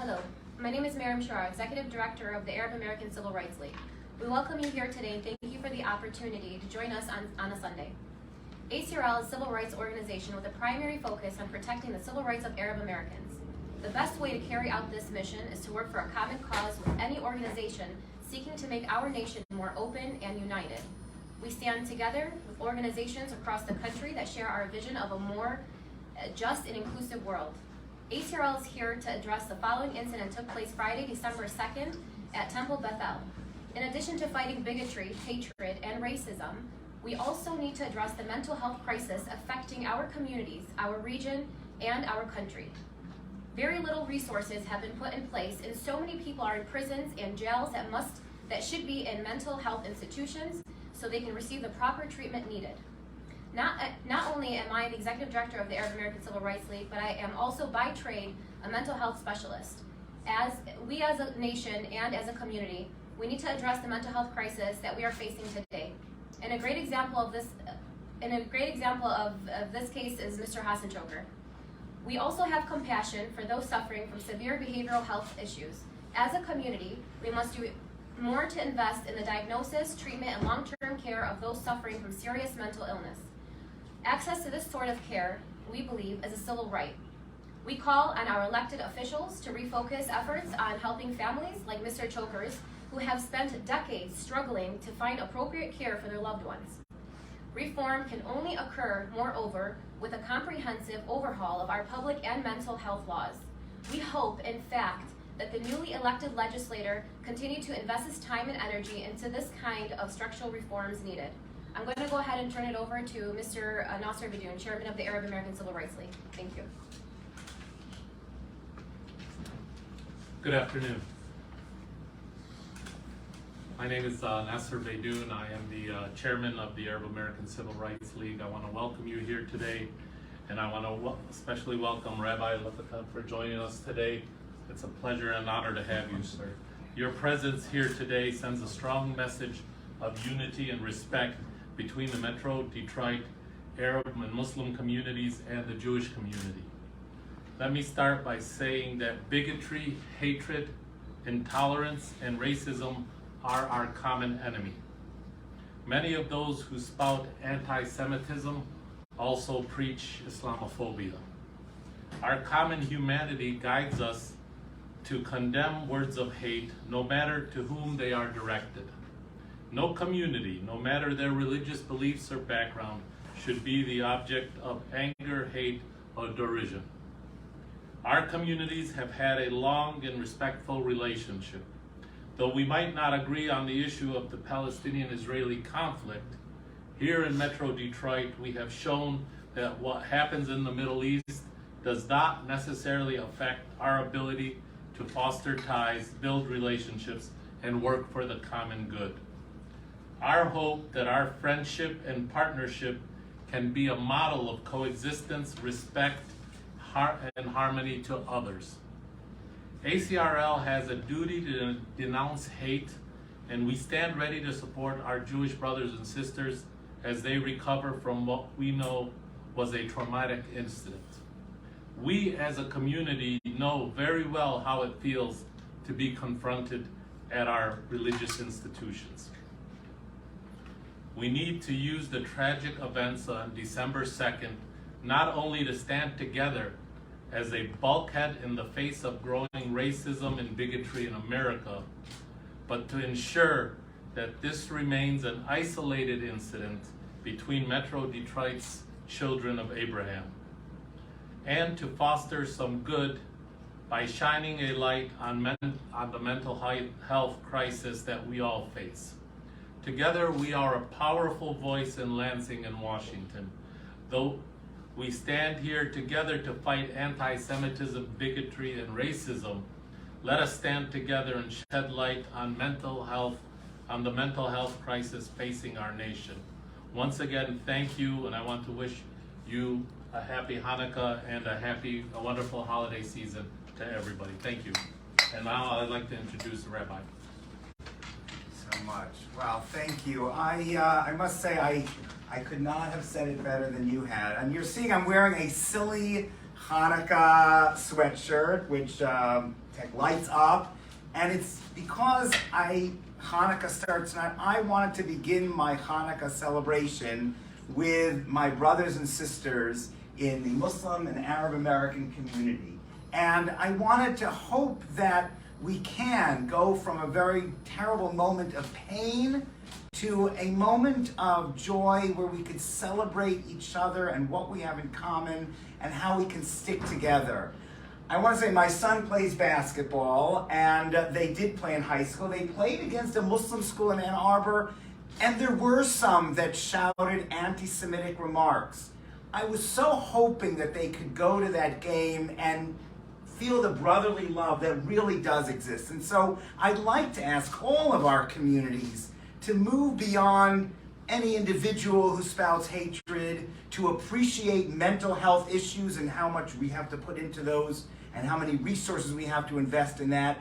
Hello, my name is Mariam, Executive Director of the Arab American Civil Rights League. We welcome you here today and thank you for the opportunity to join us on a Sunday. ACRL is a civil rights organization with a primary focus on protecting the civil rights of Arab Americans. The best way to carry out this mission is to work for a common cause with any organization seeking to make our nation more open and united. We stand together with organizations across the country that share our vision of a more just and inclusive world. ACRL is here to address the following incident that took place Friday, December 2nd at Temple Beth. In addition to fighting bigotry, hatred, and racism, we also need to address the mental health crisis affecting our communities, our region, and our country. Very little resources have been put in place, and so many people are in prisons and jails that should be in mental health institutions so they can receive the proper treatment needed. Not only am I the Executive Director of the Arab American Civil Rights League, but I am also by trade a mental health specialist. As a nation and as a community, we need to address the mental health crisis that we are facing today. And a great example of this case is Mr. Hassan Chokr. We also have compassion for those suffering from severe behavioral health issues. As a community, we must do more to invest in the diagnosis, treatment, and long-term care of those suffering from serious mental illness. Access to this sort of care, we believe, is a civil right. We call on our elected officials to refocus efforts on helping families like Mr. Chokr's who have spent decades struggling to find appropriate care for their loved ones. Reform can only occur, moreover, with a comprehensive overhaul of our public and mental health laws. We hope, in fact, that the newly elected legislator continue to invest his time and energy into this kind of structural reforms needed. I'm going to go ahead and turn it over to Mr. Nasser, Beydoun, Chairman of the Arab American Civil Rights League. Thank you. Good afternoon. My name is Nasser Beydoun. I am the Chairman of the Arab American Civil Rights League. I want to welcome you here today, and I want to especially welcome Rabbi Lopatin for joining us today. It's a pleasure and honor to have you, sir. Your presence here today sends a strong message of unity and respect between the Metro Detroit Arab and Muslim communities and the Jewish community. Let me start by saying that bigotry, hatred, intolerance, and racism are our common enemy. Many of those who spout anti-Semitism also preach Islamophobia. Our common humanity guides us to condemn words of hate, no matter to whom they are directed. No community, no matter their religious beliefs or background, should be the object of anger, hate, or derision. Our communities have had a long and respectful relationship. Though we might not agree on the issue of the Palestinian-Israeli conflict, here in Metro Detroit, we have shown that what happens in the Middle East does not necessarily affect our ability to foster ties, build relationships, and work for the common good. Our hope that our friendship and partnership can be a model of coexistence, respect, and harmony to others. ACRL has a duty to denounce hate, and we stand ready to support our Jewish brothers and sisters as they recover from what we know was a traumatic incident. We as a community know very well how it feels to be confronted at our religious institutions. We need to use the tragic events on December 2nd not only to stand together as a bulkhead in the face of growing racism and bigotry in America, but to ensure that this remains an isolated incident between Metro Detroit's children of Abraham, and to foster some good by shining a light on the mental health crisis that we all face. Together, we are a powerful voice in Lansing and Washington. Though we stand here together to fight anti-Semitism, bigotry, and racism, let us stand together and shed light on the mental health crisis facing our nation. Once again, thank you, and I want to wish you a happy Hanukkah and a wonderful holiday season to everybody. Thank you. And now I'd like to introduce the Rabbi. So much. Wow, thank you. I must say I could not have said it better than you had. And you're seeing I'm wearing a silly Hanukkah sweatshirt, which lights up. And it's because Hanukkah starts tonight, I wanted to begin my Hanukkah celebration with my brothers and sisters in the Muslim and Arab American community. And I wanted to hope that we can go from a very terrible moment of pain to a moment of joy where we could celebrate each other and what we have in common and how we can stick together. I want to say my son plays basketball, and they did play in high school. They played against a Muslim school in Ann Arbor, and there were some that shouted anti-Semitic remarks. I was so hoping that they could go to that game and feel the brotherly love that really does exist. And so I'd like to ask all of our communities to move beyond any individual who spouts hatred, to appreciate mental health issues and how much we have to put into those and how many resources we have to invest in that,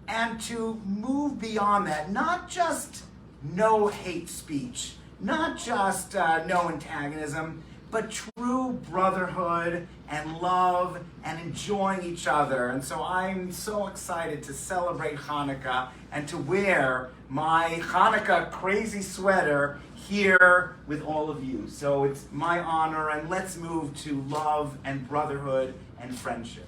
and to move beyond that, not just no hate speech, not just no antagonism, but true brotherhood and love and enjoying each other. And so I'm so excited to celebrate Hanukkah and to wear my Hanukkah crazy sweater here with all of you. So it's my honor, and let's move to love and brotherhood and friendship.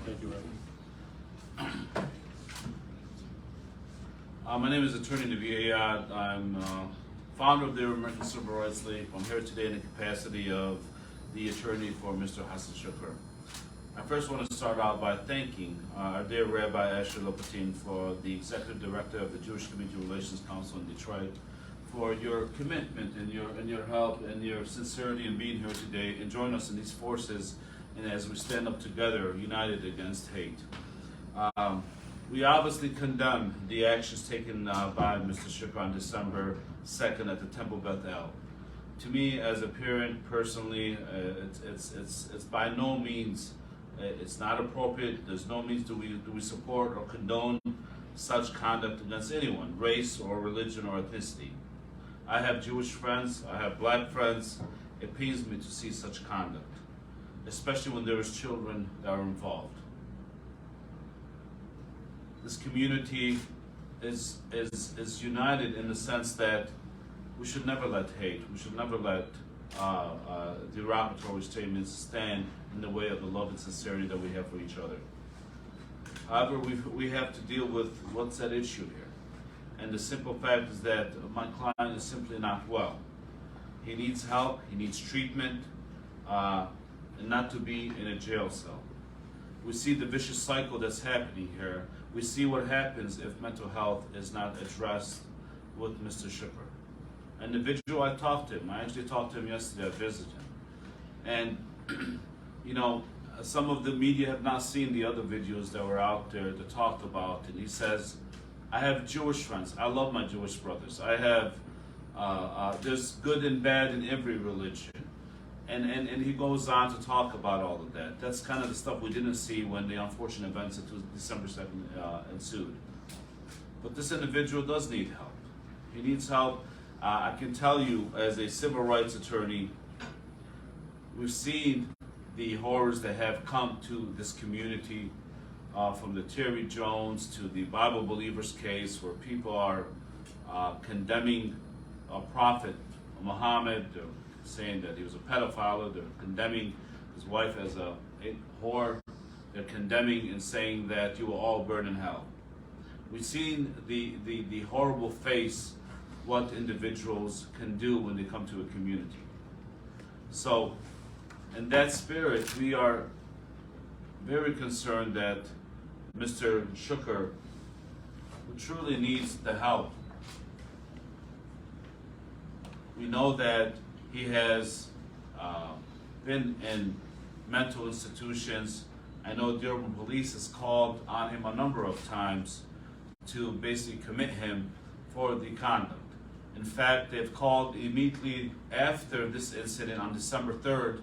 Thank you, Rabbi. My name is Attorney Nabih. I'm founder of the American Civil Rights League. I'm here today in the capacity of the attorney for Mr. Hassan Chokr. I first want to start out by thanking our dear Rabbi Lopatin, for the Executive Director of the Jewish Community Relations Council in Detroit, for your commitment and your help and your sincerity in being here today and join us in these forces, and as we stand up together, united against hate. We obviously condemn the actions taken by Mr. Chokr on December 2nd at the Temple Beth. To me, as a parent, personally, it's by no means, it's not appropriate. There's no means do we support or condone such conduct against anyone, race or religion or ethnicity. I have Jewish friends, I have black friends. It pains me to see such conduct, especially when there is children that are involved. This community is united in the sense that we should never let hate, we should never let derogatory statements stand in the way of the love and sincerity that we have for each other. However, we have to deal with what's at issue here. And the simple fact is that my client is simply not well. He needs help, he needs treatment, and not to be in a jail cell. We see the vicious cycle that's happening here. We see what happens if mental health is not addressed with Mr. Chokr. An individual, I talked to him. I actually talked to him yesterday. I visited him. And, you know, some of the media have not seen the other videos that were out there that talked about it. He says, I have Jewish friends. I love my Jewish brothers. I have, there's good and bad in every religion. And he goes on to talk about all of that. That's kind of the stuff we didn't see when the unfortunate events of December 2nd ensued. But this individual does need help. He needs help. I can tell you, as a civil rights attorney, we've seen the horrors that have come to this community, from the Terry Jones to the Bible Believers case, where people are condemning a prophet, Muhammad, saying that he was a pedophile. They're condemning his wife as a whore. They're condemning and saying that you will all burn in hell. We've seen the horrible face what individuals can do when they come to a community. So, in that spirit, we are very concerned that Mr. Chokr, who truly needs the help, we know that he has been in mental institutions. I know Durham Police has called on him a number of times to basically commit him for the conduct. In fact, they've called immediately after this incident on December 3rd,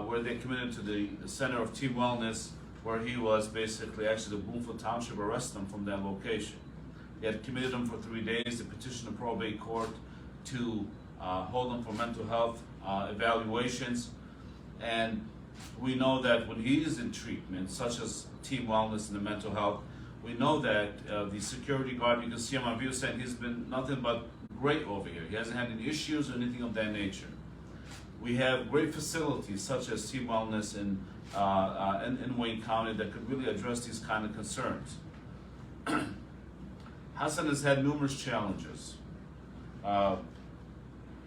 where they committed to the Center of Team Wellness, where he was basically, actually the Bloomfield Township arrested him from that location. They had committed him for 3 days. They petitioned the probate court to hold him for mental health evaluations. And we know that when he is in treatment, such as team wellness and the mental health, we know that the security guard, you can see him on video saying he's been nothing but great over here. He hasn't had any issues or anything of that nature. We have great facilities such as team wellness in Wayne County that could really address these kind of concerns. Hassan has had numerous challenges.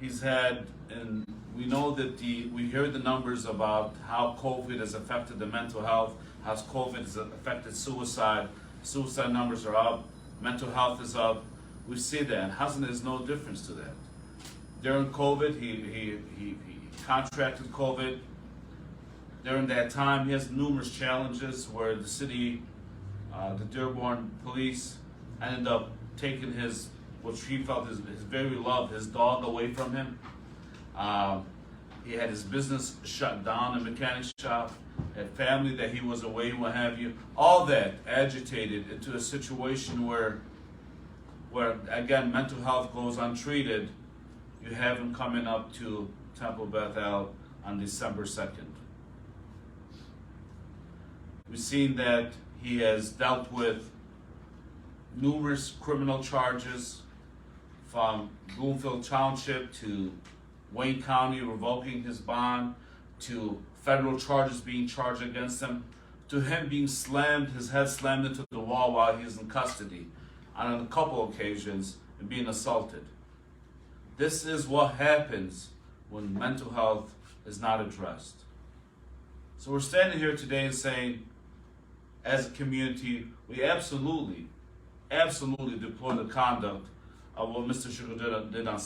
He's had, and we know that we hear the numbers about how COVID has affected the mental health, how COVID has affected suicide. Suicide numbers are up, mental health is up. We see that, and Hassan is no difference to that. During COVID, he contracted COVID. During that time, he has numerous challenges where the city, the Dearborn police, ended up taking what he felt his very loved, his dog away from him. He had his business shut down, a mechanic shop, had family that he was away, what have you. All that agitated into a situation where again, mental health goes untreated. You have him coming up to Temple Beth on December 2nd. We've seen that he has dealt with numerous criminal charges, from Bloomfield Township to Wayne County revoking his bond, to federal charges being charged against him, to him being slammed, his head slammed into the wall while he is in custody on a couple occasions, and being assaulted. This is what happens when mental health is not addressed. So we're standing here today and saying, as a community, we absolutely deplore the conduct of what Mr. Chokr did on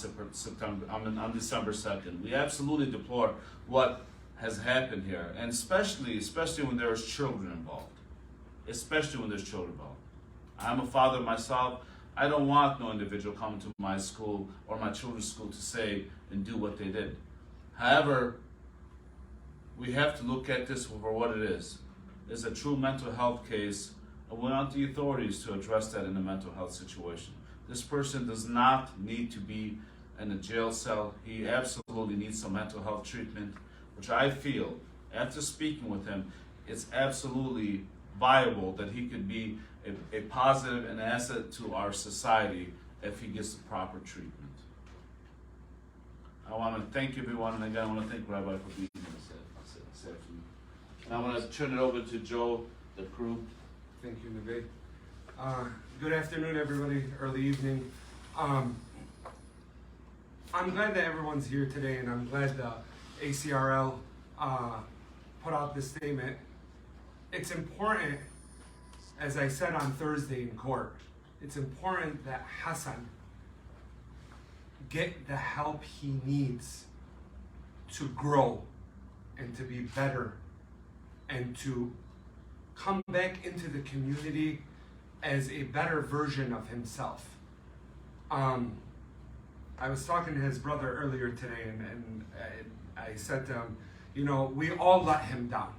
December 2nd. We absolutely deplore what has happened here, and especially when there's children involved. Especially when there's children involved. I'm a father myself. I don't want no individual coming to my school or my children's school to say and do what they did. However, we have to look at this for what it is. It's a true mental health case, and we want the authorities to address that in a mental health situation. This person does not need to be in a jail cell. He absolutely needs some mental health treatment, which I feel, after speaking with him, it's absolutely viable that he could be a positive and asset to our society if he gets the proper treatment. I want to thank everyone, and again, I want to thank Rabbi for being here this afternoon. And I want to turn it over to Joe, Dakroub. Thank you, Nabih. Good afternoon, everybody. Early evening. I'm glad that everyone's here today, and I'm glad the ACRL put out this statement. It's important, as I said on Thursday in court, it's important that Hassan get the help he needs to grow and to be better and to come back into the community as a better version of himself. I was talking to his brother earlier today, and I said to him, you know, we all let him down.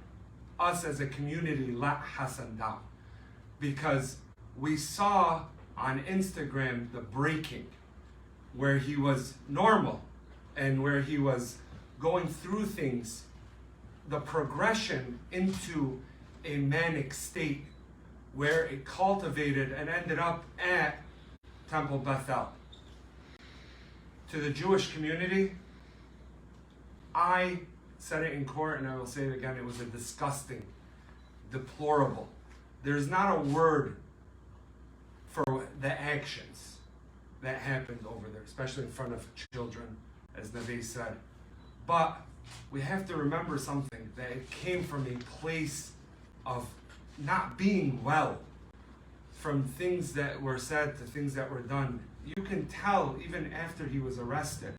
Us as a community let Hassan down, because we saw on Instagram the breaking where he was normal and where he was going through things, the progression into a manic state where it cultivated and ended up at Temple Beth. To the Jewish community, I said it in court and I will say it again, it was a disgusting, deplorable. There's not a word for the actions that happened over there, especially in front of children, as Nabih said. But we have to remember something, that it came from a place of not being well, from things that were said to things that were done. You can tell, even after he was arrested,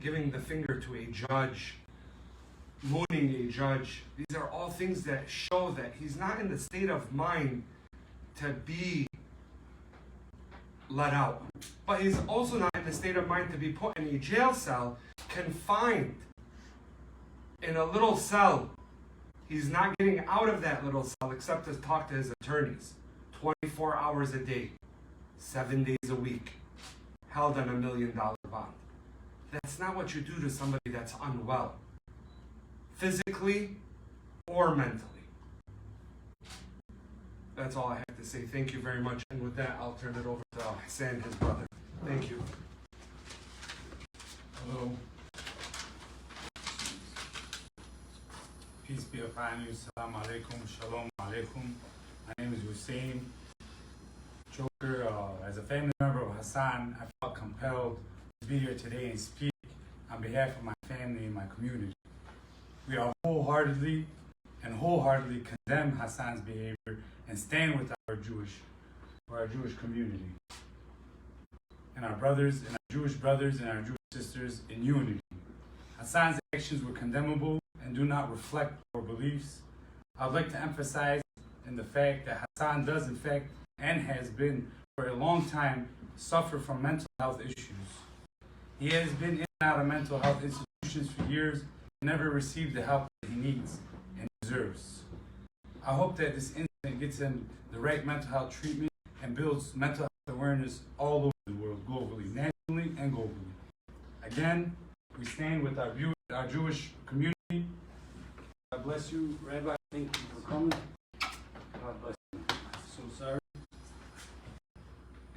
giving the finger to a judge, mooning a judge. These are all things that show that he's not in the state of mind to be let out. But he's also not in the state of mind to be put in a jail cell, confined in a little cell. He's not getting out of that little cell except to talk to his attorneys 24 hours a day, 7 days a week, held on $1 million bond. That's not what you do to somebody that's unwell. physically or mentally. That's all I have to say. Thank you very much. And with that, I'll turn it over to Hassan, his brother. Thank you. Hello. Peace be upon you. Salam alaikum. Shalom alaikum. My name is Hassan Chokr. As a family member of Hassan, I felt compelled to be here today and speak on behalf of my family and my community. We are wholeheartedly condemn Hassan's behavior and stand with our Jewish community and our brothers and our Jewish brothers and our Jewish sisters in unity. Hassan's actions were condemnable and do not reflect our beliefs. I would like to emphasize in the fact that Hassan does in fact and has been for a long time suffer from mental health issues. He has been in and out of mental health institutions for years and never received the help that he needs and deserves. I hope that this incident gets him the right mental health treatment and builds mental health awareness all over the world, globally, nationally and globally. Again, we stand with our Jewish community. God bless you, Rabbi. Thank you for coming. God bless you. So sorry.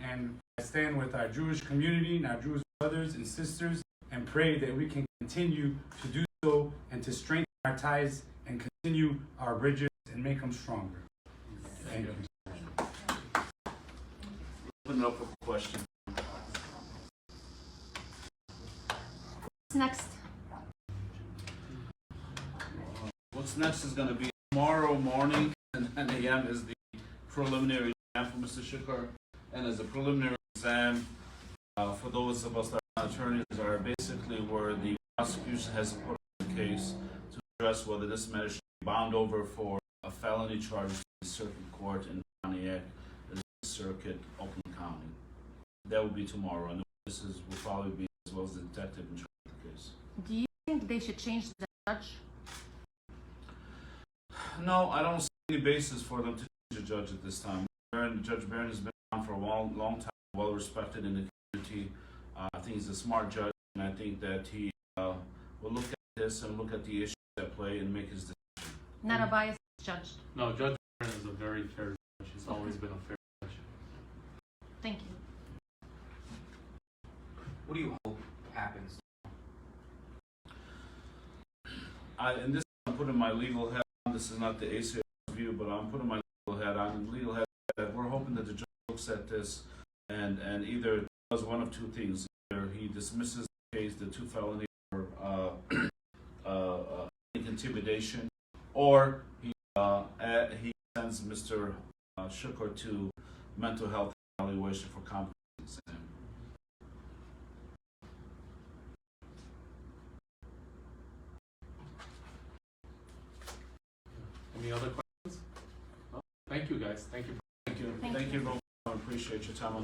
And I stand with our Jewish community and our Jewish brothers and sisters and pray that we can continue to do so and to strengthen our ties and continue our bridges and make them stronger. Thank you. Open it up for questions. What's next? What's next is going to be tomorrow morning, and 10 a.m. is the preliminary exam for Mr. Chokr. And as a preliminary exam, for those of us that are not attorneys, are basically where the prosecution has put the case to address whether this matter should be bound over for a felony charge to the circuit court in Pontiac, the circuit, Oakland County. That will be tomorrow, and the witnesses will probably be as well as the detective in charge of the case. Do you think they should change the judge? No, I don't see any basis for them to change a judge at this time. Judge Barron has been around for a long time, well respected in the community. I think he's a smart judge, and I think that he will look at this and look at the issues at play and make his decision. Not a biased judge. No, Judge Barron is a very fair judge. He's always been a fair judge. Thank you. What do you hope happens? And this I'm putting my legal hat on. This is not the ACRL view, but I'm putting my legal hat on. Legal hat that we're hoping that the judge looks at this and either does one of two things. Either he dismisses the case, the two felonies for intimidation, or he sends Mr. Chokr to mental health evaluation for competency exam. Any other questions? No? Thank you guys. Thank you. Thank you. Thank you. I appreciate your time.